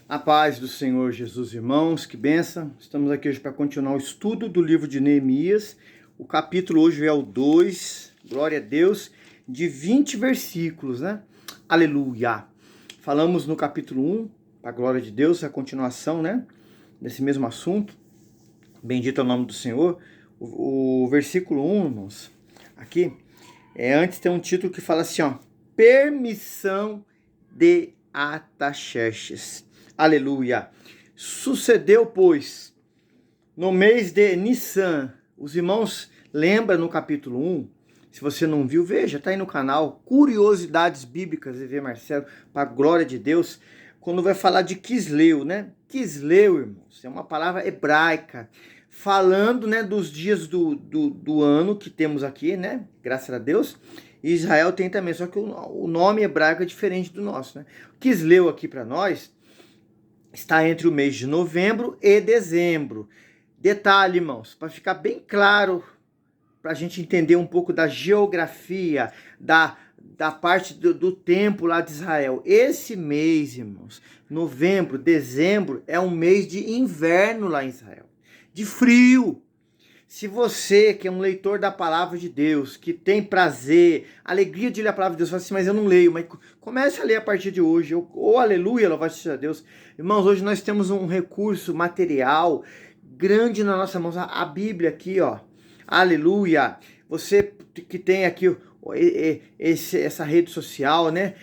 A paz do Senhor Jesus, irmãos, que bênção. Estamos aqui hoje para continuar o estudo do livro de Neemias. O capítulo hoje é o 2, glória a Deus, de 20 versículos, né? Aleluia. Falamos no capítulo 1, para a glória de Deus, a continuação, né? Desse mesmo assunto. Bendito é o nome do Senhor. O versículo 1, irmãos, aqui, antes tem um título que fala assim, ó. Permissão de Artaxerxes. Aleluia. Sucedeu, pois, no mês de Nissan. Os irmãos lembram no capítulo 1? Se você não viu, veja, tá aí no canal. Curiosidades Bíblicas, EV Marcelo, para a glória de Deus. Quando vai falar de Quisleu, né? Quisleu, irmãos, é uma palavra hebraica. Falando, né, dos dias do ano que temos aqui, né? Graças a Deus. E Israel tem também, só que o nome hebraico é diferente do nosso, né? Quisleu aqui para nós está entre o mês de novembro e dezembro. Detalhe, irmãos, para ficar bem claro, para a gente entender um pouco da geografia, da parte do tempo lá de Israel. Esse mês, irmãos, novembro, dezembro, é um mês de inverno lá em Israel, de frio. Se você, que é um leitor da palavra de Deus, que tem prazer, alegria de ler a palavra de Deus, fala assim, mas eu não leio, mas comece a ler a partir de hoje, aleluia, louvado seja Deus. Irmãos, hoje nós temos um recurso material grande na nossa mão, a Bíblia aqui, ó, aleluia. Você que tem aqui essa rede social, né,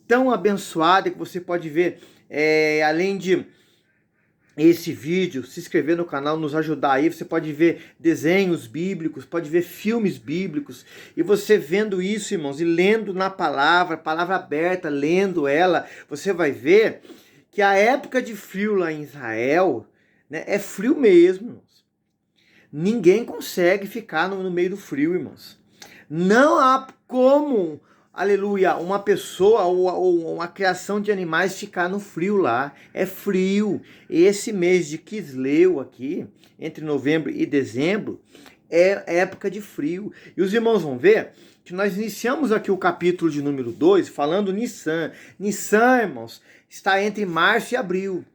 tão abençoada que você pode ver, além de esse vídeo, se inscrever no canal, nos ajudar aí, você pode ver desenhos bíblicos, pode ver filmes bíblicos, e você vendo isso, irmãos, e lendo na palavra aberta, lendo ela, você vai ver que a época de frio lá em Israel, né, é frio mesmo, irmãos. Ninguém consegue ficar no meio do frio, irmãos. Não há como, aleluia, uma pessoa ou uma criação de animais ficar no frio lá. É frio. Esse mês de Quisleu aqui, entre novembro e dezembro, é época de frio. E os irmãos vão ver que nós iniciamos aqui o capítulo de número 2 falando Nissan. Nissan, irmãos, está entre março e abril.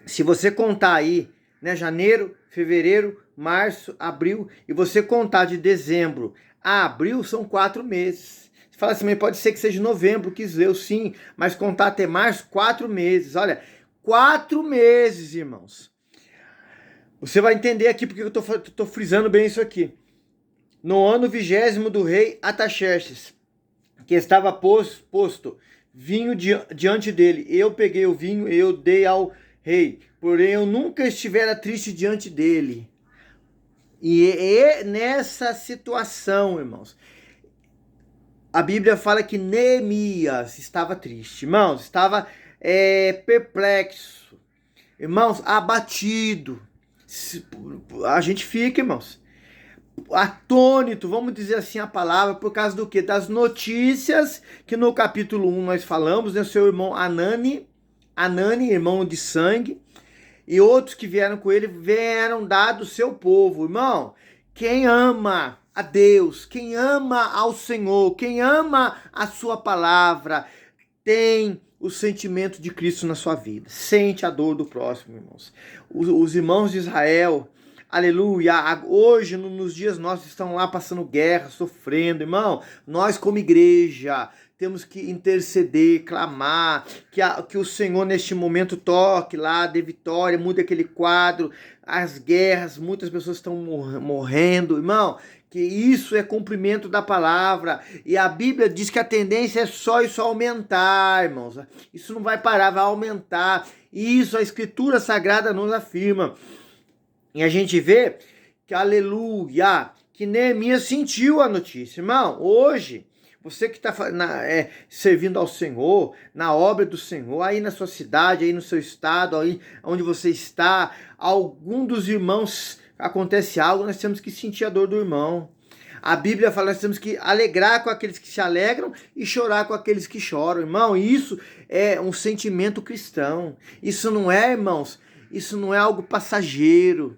Se você contar aí, né, janeiro, fevereiro, março, abril, e você contar de dezembro a abril, são 4 meses. Você fala assim, mas pode ser que seja novembro, Quisleu, sim, mas contar até março, 4 meses. Olha, 4 meses, irmãos. Você vai entender aqui porque eu tô frisando bem isso aqui. No ano 20º do rei Artaxerxes, que estava posto vinho diante dele. Eu peguei o vinho e eu dei ao rei, porém eu nunca estivera triste diante dele. E nessa situação, irmãos, a Bíblia fala que Neemias estava triste, irmãos, estava perplexo, irmãos, abatido. A gente fica, irmãos, atônito, vamos dizer assim a palavra, por causa do quê? Das notícias que no capítulo 1 nós falamos, né? Seu irmão Anani, irmão de sangue, e outros que vieram com ele, vieram dar do seu povo. Irmão, quem ama a Deus, quem ama ao Senhor, quem ama a sua palavra, tem o sentimento de Cristo na sua vida. Sente a dor do próximo, irmãos. Os irmãos de Israel, aleluia, hoje, nos dias nossos, estão lá passando guerra, sofrendo. Irmão, nós como igreja temos que interceder, clamar, que o Senhor neste momento toque lá, dê vitória, mude aquele quadro, as guerras, muitas pessoas estão morrendo, irmão, que isso é cumprimento da palavra, e a Bíblia diz que a tendência é só isso aumentar, irmãos, isso não vai parar, vai aumentar, isso a Escritura Sagrada nos afirma, e a gente vê que, aleluia, que Neemias sentiu a notícia, irmão, hoje, você que está servindo ao Senhor, na obra do Senhor, aí na sua cidade, aí no seu estado, aí onde você está, algum dos irmãos acontece algo, nós temos que sentir a dor do irmão. A Bíblia fala que nós temos que alegrar com aqueles que se alegram e chorar com aqueles que choram. Irmão, isso é um sentimento cristão. Isso não é, irmãos, isso não é algo passageiro.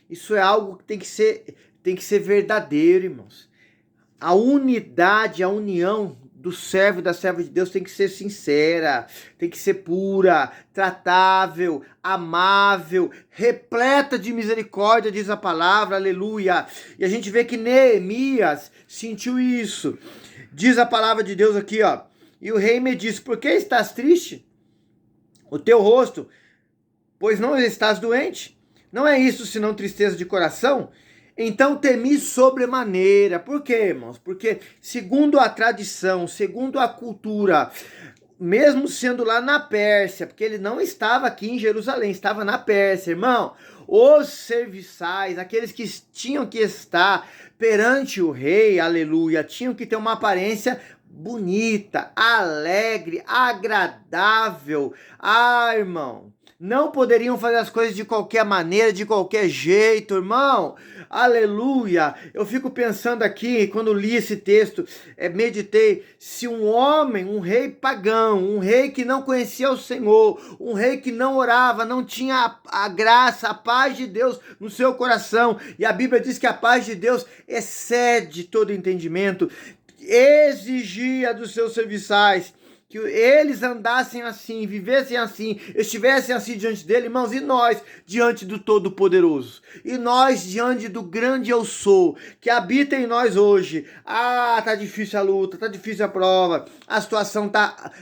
Isso é algo que tem que ser verdadeiro, irmãos. A unidade, a união do servo e da serva de Deus tem que ser sincera, tem que ser pura, tratável, amável, repleta de misericórdia, diz a palavra, aleluia. E a gente vê que Neemias sentiu isso. Diz a palavra de Deus aqui, ó. E o rei me disse: por que estás triste? O teu rosto, pois não estás doente? Não é isso senão tristeza de coração? Então temi sobremaneira. Por quê, irmãos? Porque segundo a tradição, segundo a cultura, mesmo sendo lá na Pérsia, porque ele não estava aqui em Jerusalém, estava na Pérsia, irmão. Os serviçais, aqueles que tinham que estar perante o rei, aleluia, tinham que ter uma aparência bonita, alegre, agradável. Ah, irmão, não poderiam fazer as coisas de qualquer maneira, de qualquer jeito, irmão. Aleluia. Eu fico pensando aqui, quando li esse texto, meditei, se um homem, um rei pagão, um rei que não conhecia o Senhor, um rei que não orava, não tinha a graça, a paz de Deus no seu coração, e a Bíblia diz que a paz de Deus excede todo entendimento, exigia dos seus serviçais que eles andassem assim, vivessem assim, estivessem assim diante dele, irmãos, e nós diante do Todo-Poderoso, e nós diante do grande Eu Sou, que habita em nós hoje. Ah, tá difícil a luta, tá difícil a prova, a situação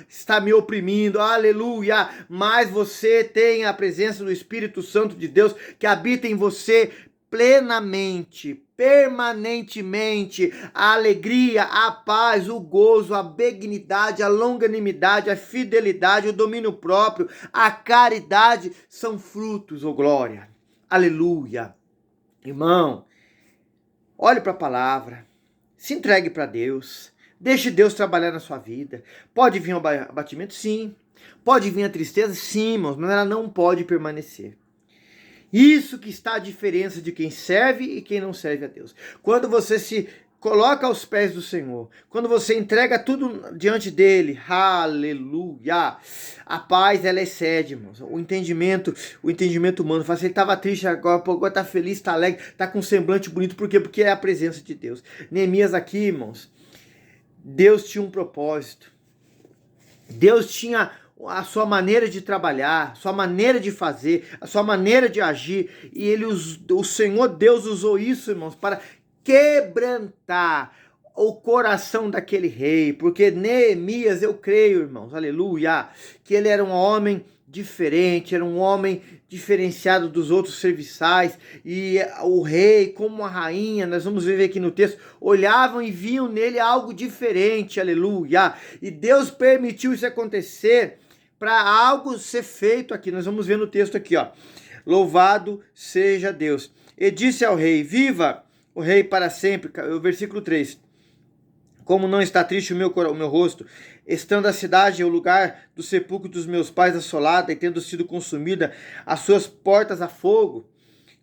está me oprimindo, aleluia, mas você tem a presença do Espírito Santo de Deus que habita em você plenamente, permanentemente, a alegria, a paz, o gozo, a benignidade, a longanimidade, a fidelidade, o domínio próprio, a caridade são frutos, ô glória, aleluia. Irmão, olhe para a palavra, se entregue para Deus, deixe Deus trabalhar na sua vida. Pode vir o abatimento? Sim. Pode vir a tristeza? Sim, irmãos, mas ela não pode permanecer. Isso que está a diferença de quem serve e quem não serve a Deus. Quando você se coloca aos pés do Senhor, quando você entrega tudo diante dele, aleluia, a paz ela excede, irmãos. O entendimento humano, fala assim, ele estava triste agora está feliz, está alegre, está com um semblante bonito, por quê? Porque é a presença de Deus. Neemias aqui, irmãos, Deus tinha um propósito, Deus tinha a sua maneira de trabalhar, a sua maneira de fazer, a sua maneira de agir, e o Senhor Deus usou isso, irmãos, para quebrantar o coração daquele rei, porque Neemias, eu creio, irmãos, aleluia, que ele era um homem diferente, era um homem diferenciado dos outros serviçais, e o rei, como a rainha, nós vamos ver aqui no texto, olhavam e viam nele algo diferente, aleluia, e Deus permitiu isso acontecer, para algo ser feito aqui. Nós vamos ver no texto aqui, ó. Louvado seja Deus. E disse ao rei: viva o rei para sempre. O versículo 3. Como não está triste o meu rosto, estando a cidade, o lugar do sepulcro dos meus pais assolada e tendo sido consumida as suas portas a fogo.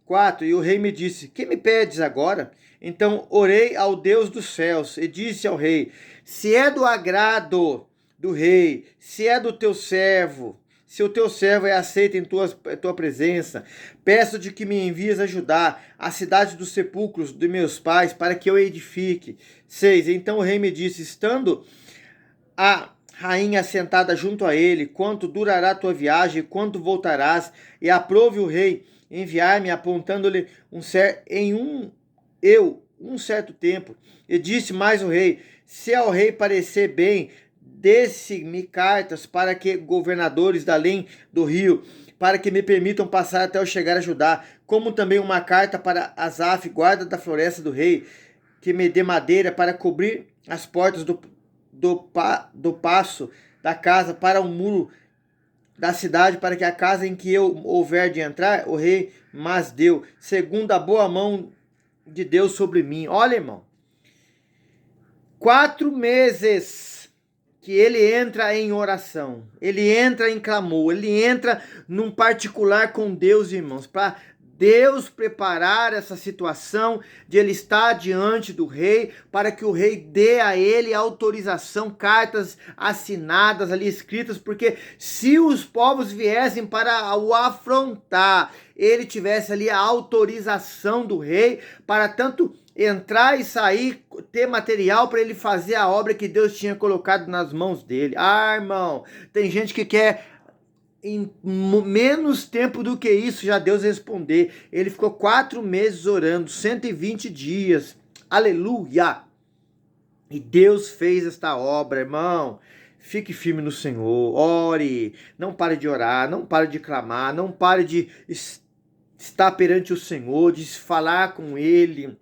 4. E o rei me disse: que me pedes agora? Então orei ao Deus dos céus e disse ao rei: se é do agrado do rei, se é do teu servo, se o teu servo é aceito em tua presença, peço-te que me envies ajudar a cidade dos sepulcros de meus pais, para que eu edifique. 6. Então o rei me disse, estando a rainha sentada junto a ele, quanto durará tua viagem, quanto voltarás? E aprove o rei enviar-me, apontando-lhe um certo tempo. E disse mais o rei, se ao rei parecer bem, desse-me cartas para que governadores da além do rio, para que me permitam passar até eu chegar a Judá, como também uma carta para Asaf, guarda da floresta do rei, que me dê madeira para cobrir as portas do paço da casa, para o muro da cidade, para que a casa em que eu houver de entrar, o rei mas deu, segundo a boa mão de Deus sobre mim. Olha, irmão, 4 meses que ele entra em oração, ele entra em clamor, ele entra num particular com Deus, irmãos, para Deus preparar essa situação de ele estar diante do rei, para que o rei dê a ele autorização, cartas assinadas ali, escritas, porque se os povos viessem para o afrontar, ele tivesse ali a autorização do rei para tanto entrar e sair, ter material para ele fazer a obra que Deus tinha colocado nas mãos dele. Ah, irmão, tem gente que quer em menos tempo do que isso já Deus responder. Ele ficou 4 meses orando, 120 dias. Aleluia! E Deus fez esta obra, irmão. Fique firme no Senhor, ore, não pare de orar, não pare de clamar, não pare de estar perante o Senhor, de falar com Ele,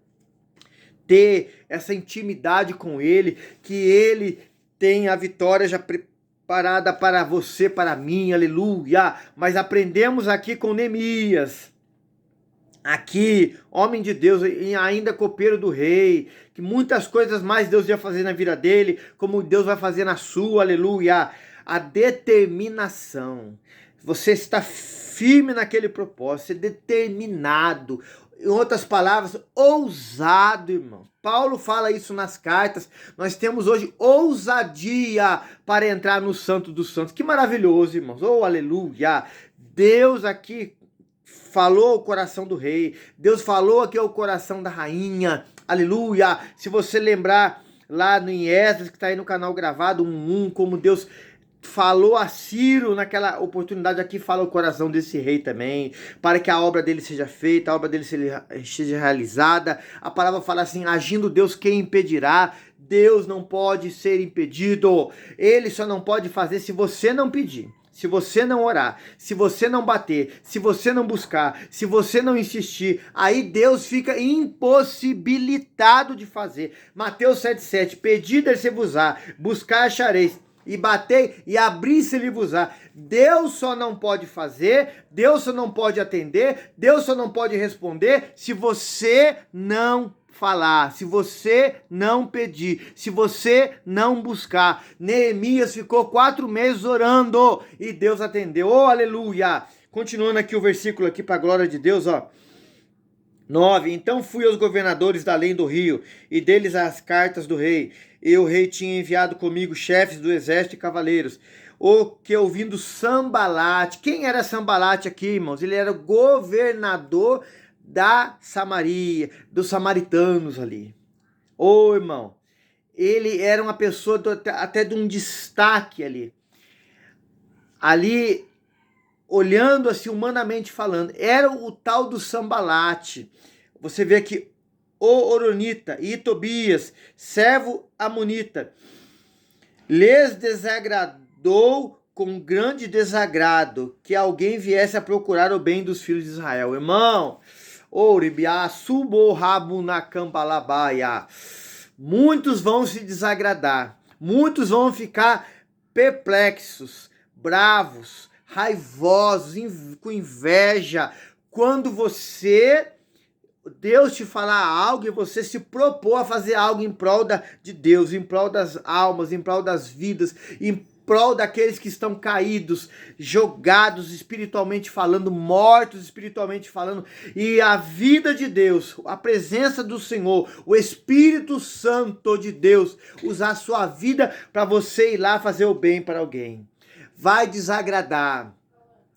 ter essa intimidade com Ele, que Ele tem a vitória já preparada para você, para mim, aleluia. Mas aprendemos aqui com Neemias, aqui, homem de Deus, e ainda copeiro do rei, que muitas coisas mais Deus ia fazer na vida dele, como Deus vai fazer na sua, aleluia. A determinação. Você está firme naquele propósito, determinado. Em outras palavras, ousado, irmão. Paulo fala isso nas cartas. Nós temos hoje ousadia para entrar no Santo dos Santos. Que maravilhoso, irmãos. Oh, aleluia. Deus aqui falou o coração do rei. Deus falou aqui o coração da rainha. Aleluia. Se você lembrar lá no Esdras, que está aí no canal gravado, como Deus falou a Ciro naquela oportunidade, aqui fala o coração desse rei também, para que a obra dele seja feita, a obra dele seja realizada. A palavra fala assim: agindo Deus, quem impedirá? Deus não pode ser impedido. Ele só não pode fazer se você não pedir, se você não orar, se você não bater, se você não buscar, se você não insistir. Aí Deus fica impossibilitado de fazer. Mateus 7,7: pedi, dar-se-vos-á, buscar, achareis, e bater e abrir-se-lhe-vos-á. Deus só não pode fazer, Deus só não pode atender, Deus só não pode responder se você não falar, se você não pedir, se você não buscar. Neemias ficou 4 meses orando e Deus atendeu. Oh, aleluia! Continuando aqui o versículo aqui para a glória de Deus, ó. 9. Então fui aos governadores da além do rio, e deles as cartas do rei. E o rei tinha enviado comigo chefes do exército e cavaleiros. O que ouvindo Sambalate. Quem era Sambalate aqui, irmãos? Ele era governador da Samaria, dos samaritanos ali. Ô, irmão, ele era uma pessoa até de um destaque ali. Ali, olhando assim, humanamente falando, era o tal do Sambalate. Você vê aqui o Oronita e Tobias, servo amonita, lhes desagradou com grande desagrado que alguém viesse a procurar o bem dos filhos de Israel. Irmão, Oribiá, suborrabu na campalabaia. Muitos vão se desagradar, muitos vão ficar perplexos, bravos, raivosos, com inveja, quando Deus te falar algo e você se propor a fazer algo em prol de Deus, em prol das almas, em prol das vidas, em prol daqueles que estão caídos, jogados espiritualmente falando, mortos espiritualmente falando, e a vida de Deus, a presença do Senhor, o Espírito Santo de Deus, usar a sua vida para você ir lá fazer o bem para alguém. Vai desagradar.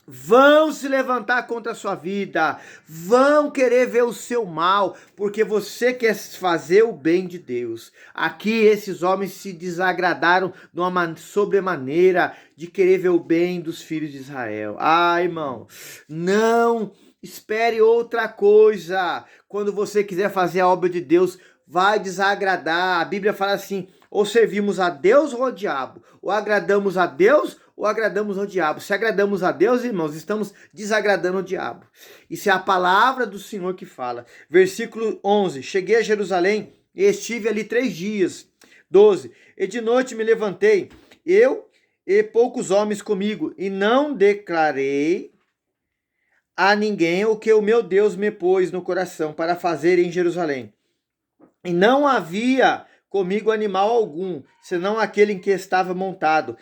Vão se levantar contra a sua vida, vão querer ver o seu mal, porque você quer fazer o bem de Deus. Aqui esses homens se desagradaram de uma sobremaneira de querer ver o bem dos filhos de Israel. Ah, irmão, não espere outra coisa. Quando você quiser fazer a obra de Deus, vai desagradar. A Bíblia fala assim: ou servimos a Deus ou ao diabo, ou agradamos a Deus ou agradamos ao diabo. Se agradamos a Deus, irmãos, estamos desagradando o diabo. Isso é a palavra do Senhor que fala. Versículo 11: cheguei a Jerusalém e estive ali 3 dias. 12: e de noite me levantei, eu e poucos homens comigo, e não declarei a ninguém o que o meu Deus me pôs no coração para fazer em Jerusalém. E não havia comigo animal algum, senão aquele em que estava montado.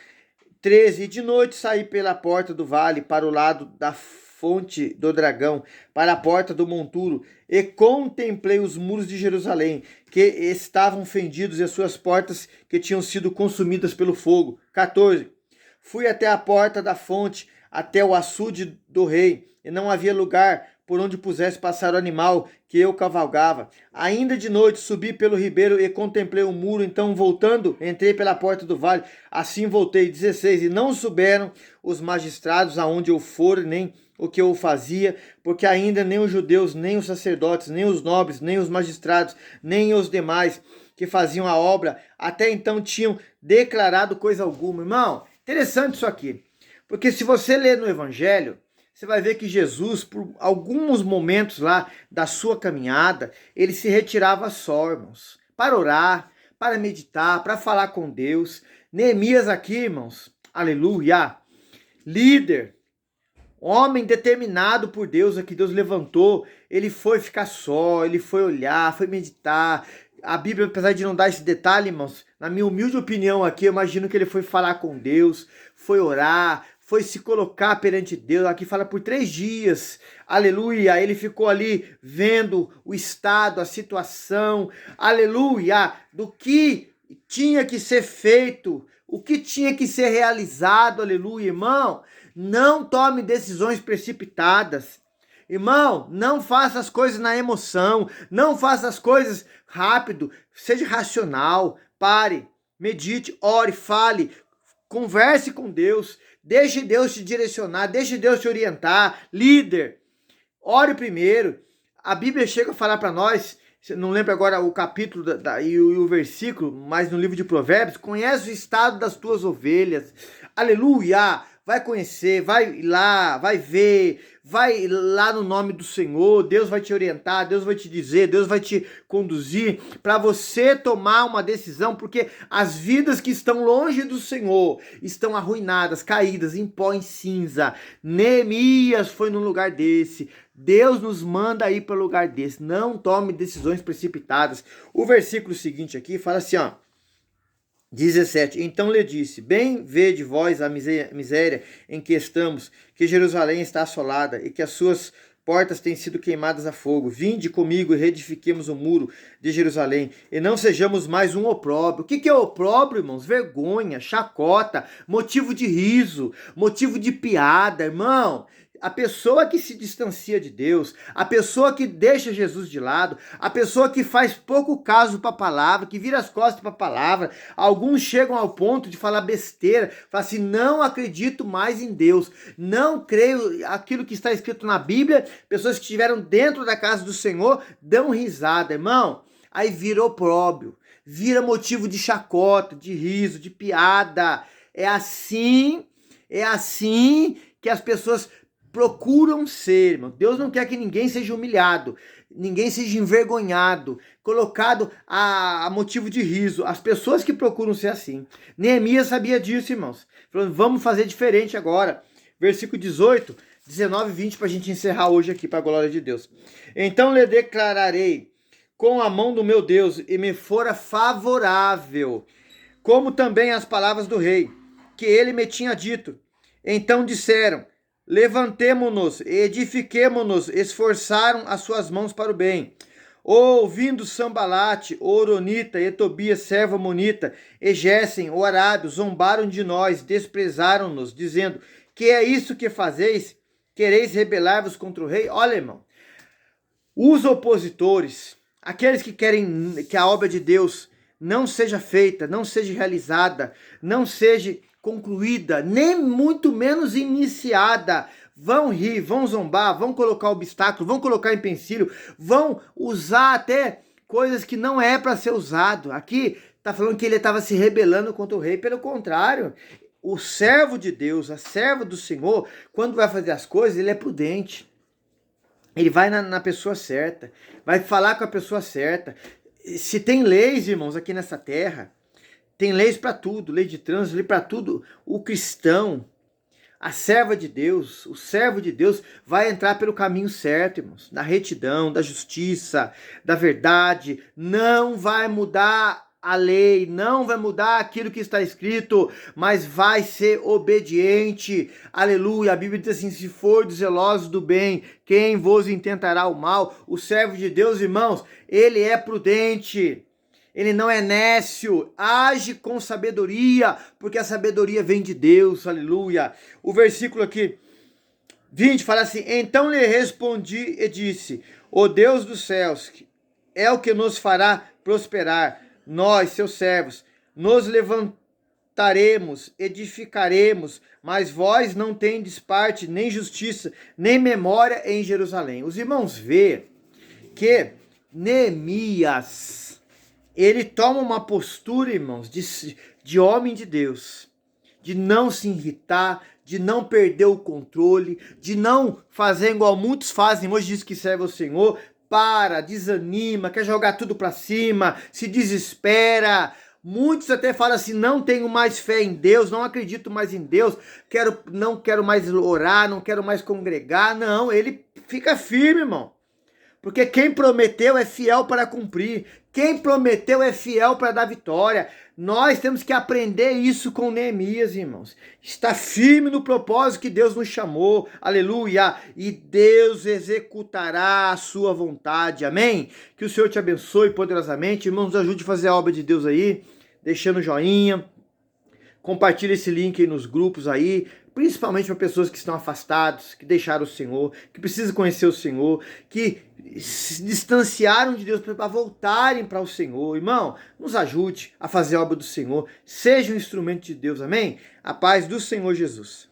13: e de noite saí pela porta do vale, para o lado da fonte do dragão, para a porta do monturo, e contemplei os muros de Jerusalém, que estavam fendidos, e as suas portas que tinham sido consumidas pelo fogo. 14: fui até a porta da fonte, até o açude do rei, e não havia lugar, por onde pusesse passar o animal que eu cavalgava. Ainda de noite subi pelo ribeiro e contemplei o muro, então voltando, entrei pela porta do vale, assim voltei. 16. E não souberam os magistrados aonde eu for, nem o que eu fazia, porque ainda nem os judeus, nem os sacerdotes, nem os nobres, nem os magistrados, nem os demais que faziam a obra, até então tinham declarado coisa alguma. Irmão, interessante isso aqui, porque se você ler no Evangelho, você vai ver que Jesus, por alguns momentos lá da sua caminhada, ele se retirava só, irmãos, para orar, para meditar, para falar com Deus. Neemias aqui, irmãos, aleluia, líder, homem determinado por Deus, que Deus levantou, ele foi ficar só, ele foi olhar, foi meditar. A Bíblia, apesar de não dar esse detalhe, irmãos, na minha humilde opinião aqui, eu imagino que ele foi falar com Deus, foi orar, foi se colocar perante Deus. Aqui fala por 3 dias, aleluia. Ele ficou ali vendo o estado, a situação, aleluia, do que tinha que ser feito, o que tinha que ser realizado, aleluia, irmão. Não tome decisões precipitadas. Irmão, não faça as coisas na emoção, não faça as coisas rápido, seja racional, pare, medite, ore, fale, converse com Deus, deixe Deus te direcionar, deixe Deus te orientar. Líder, ore primeiro. A Bíblia chega a falar para nós, não lembro agora o capítulo e o versículo, mas no livro de Provérbios, conhece o estado das tuas ovelhas, aleluia. Vai conhecer, vai lá, vai ver, vai lá no nome do Senhor. Deus vai te orientar, Deus vai te dizer, Deus vai te conduzir para você tomar uma decisão, porque as vidas que estão longe do Senhor estão arruinadas, caídas, em pó, em cinza. Neemias foi num lugar desse. Deus nos manda ir para um lugar desse. Não tome decisões precipitadas. O versículo seguinte aqui fala assim, ó. 17. Então lhe disse: bem vede vós a miséria em que estamos, que Jerusalém está assolada e que as suas portas têm sido queimadas a fogo. Vinde comigo e reedifiquemos o muro de Jerusalém e não sejamos mais um opróbrio. O que é opróbrio, irmãos? Vergonha, chacota, motivo de riso, motivo de piada, irmão. A pessoa que se distancia de Deus, a pessoa que deixa Jesus de lado, a pessoa que faz pouco caso para a palavra, que vira as costas para a palavra, alguns chegam ao ponto de falar besteira, falar assim, não acredito mais em Deus, não creio aquilo que está escrito na Bíblia. Pessoas que estiveram dentro da casa do Senhor dão risada, irmão, aí vira opróbrio, vira motivo de chacota, de riso, de piada. É assim que as pessoas procuram ser, irmão. Deus não quer que ninguém seja humilhado, ninguém seja envergonhado, colocado a motivo de riso. As pessoas que procuram ser assim. Neemias sabia disso, irmãos. Falando, vamos fazer diferente agora. Versículo 18, 19 e 20 para a gente encerrar hoje aqui, para a glória de Deus. Então lhe declararei com a mão do meu Deus e me fora favorável, como também as palavras do rei, que ele me tinha dito. Então disseram, levantemo-nos, edifiquemo-nos, esforçaram as suas mãos para o bem. Ouvindo Sambalate, o Oronita, e Tobias, servo amonita, e Gessem, o arábio, zombaram de nós, desprezaram-nos, dizendo, que é isso que fazeis? Quereis rebelar-vos contra o rei? Olha, irmão, os opositores, aqueles que querem que a obra de Deus não seja feita, não seja realizada, não seja concluída, nem muito menos iniciada, vão rir, vão zombar, vão colocar obstáculo, vão colocar empecilho, vão usar até coisas que não é para ser usado. Aqui está falando que ele estava se rebelando contra o rei. Pelo contrário, o servo de Deus, a serva do Senhor, quando vai fazer as coisas, ele é prudente. Ele vai na pessoa certa, vai falar com a pessoa certa. Se tem leis, irmãos, aqui nessa terra, tem leis para tudo, lei de trânsito, lei para tudo. O cristão, a serva de Deus, o servo de Deus vai entrar pelo caminho certo, irmãos, da retidão, da justiça, da verdade. Não vai mudar a lei, não vai mudar aquilo que está escrito, mas vai ser obediente. Aleluia. A Bíblia diz assim, se for zelosos do bem, quem vos intentará o mal? O servo de Deus, irmãos, ele é prudente. Ele não é nécio, age com sabedoria, porque a sabedoria vem de Deus, aleluia. O versículo aqui 20 fala assim: então lhe respondi e disse: o Deus dos céus é o que nos fará prosperar, nós, seus servos, nos levantaremos, edificaremos, mas vós não tendes parte, nem justiça, nem memória em Jerusalém. Os irmãos vê que Neemias, ele toma uma postura, irmãos, de homem de Deus, de não se irritar, de não perder o controle, de não fazer igual muitos fazem hoje, diz que serve ao Senhor, desanima, quer jogar tudo para cima, se desespera. Muitos até falam assim: não tenho mais fé em Deus, não acredito mais em Deus, não quero mais orar, não quero mais congregar. Não, ele fica firme, irmão. Porque quem prometeu é fiel para cumprir. Quem prometeu é fiel para dar vitória. Nós temos que aprender isso com Neemias, irmãos. Está firme no propósito que Deus nos chamou. Aleluia. E Deus executará a sua vontade. Amém? Que o Senhor te abençoe poderosamente. Irmãos, nos ajude a fazer a obra de Deus aí. Deixando joinha. Compartilhe esse link aí nos grupos aí, principalmente para pessoas que estão afastados, que deixaram o Senhor, que precisam conhecer o Senhor, que se distanciaram de Deus para voltarem para o Senhor. Irmão, nos ajude a fazer a obra do Senhor, seja um instrumento de Deus, amém? A paz do Senhor Jesus.